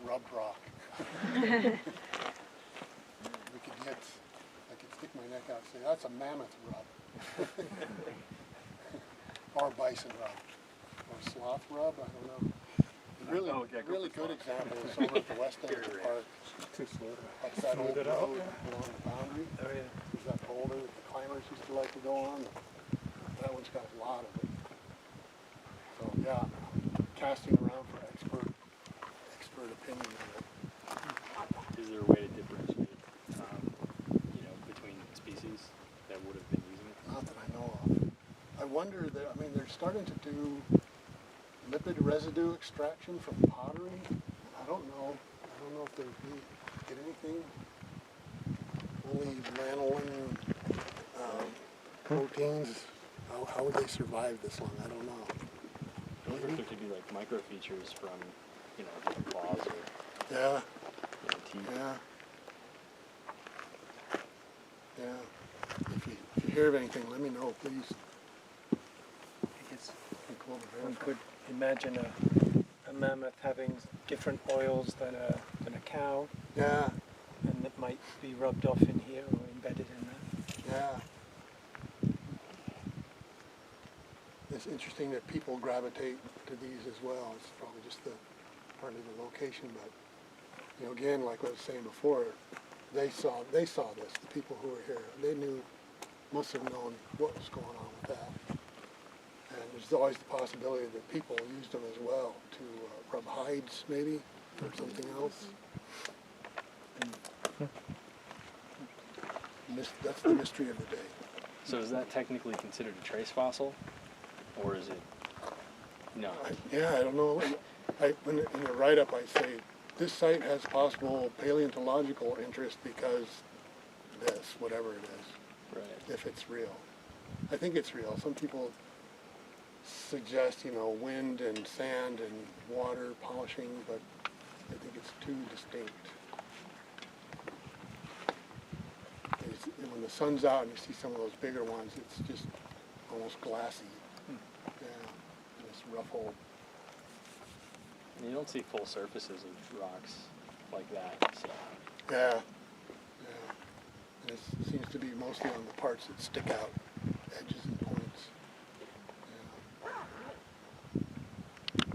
rubbed rock. We could get, I could stick my neck out and say, that's a mammoth rub. Or bison rub. Or sloth rub, I don't know. Really good example is over at the west end of the park. That's that old road along the boundary. Oh, yeah. There's that boulder that the climbers used to like to go on. That one's got a lot of it. So yeah, casting around for expert opinion on it. Is there a way to differentiate, between species that would have been using it? Not that I know of. I wonder that, I mean, they're starting to do lipid residue extraction from pottery. I don't know if they get anything. Only lanolin proteins. How would they survive this long? I don't know. I wonder if there could be like microfeatures from, different claws or Yeah. teeth. Yeah. If you hear of anything, let me know, please. I guess one could imagine a mammoth having different oils than a cow. Yeah. And that might be rubbed off in here or embedded in that. Yeah. It's interesting that people gravitate to these as well. It's probably just partly the location, but again, like I was saying before, they saw this. The people who were here, they must have known what was going on with that. And there's always the possibility that people used them as well to rub hides, maybe, or something else. And that's the mystery of the day. So is that technically considered a trace fossil, or is it not? I don't know. In the write-up, I say this site has possible paleontological interest because this, whatever it is, Right. if it's real. I think it's real. Some people suggest, wind and sand and water polishing, but I think it's too distinct. When the sun's out and you see some of those bigger ones, it's just almost glassy. Yeah, and it's ruffled. And you don't see full surfaces of rocks like that, so. Yeah. And it seems to be mostly on the parts that stick out, edges and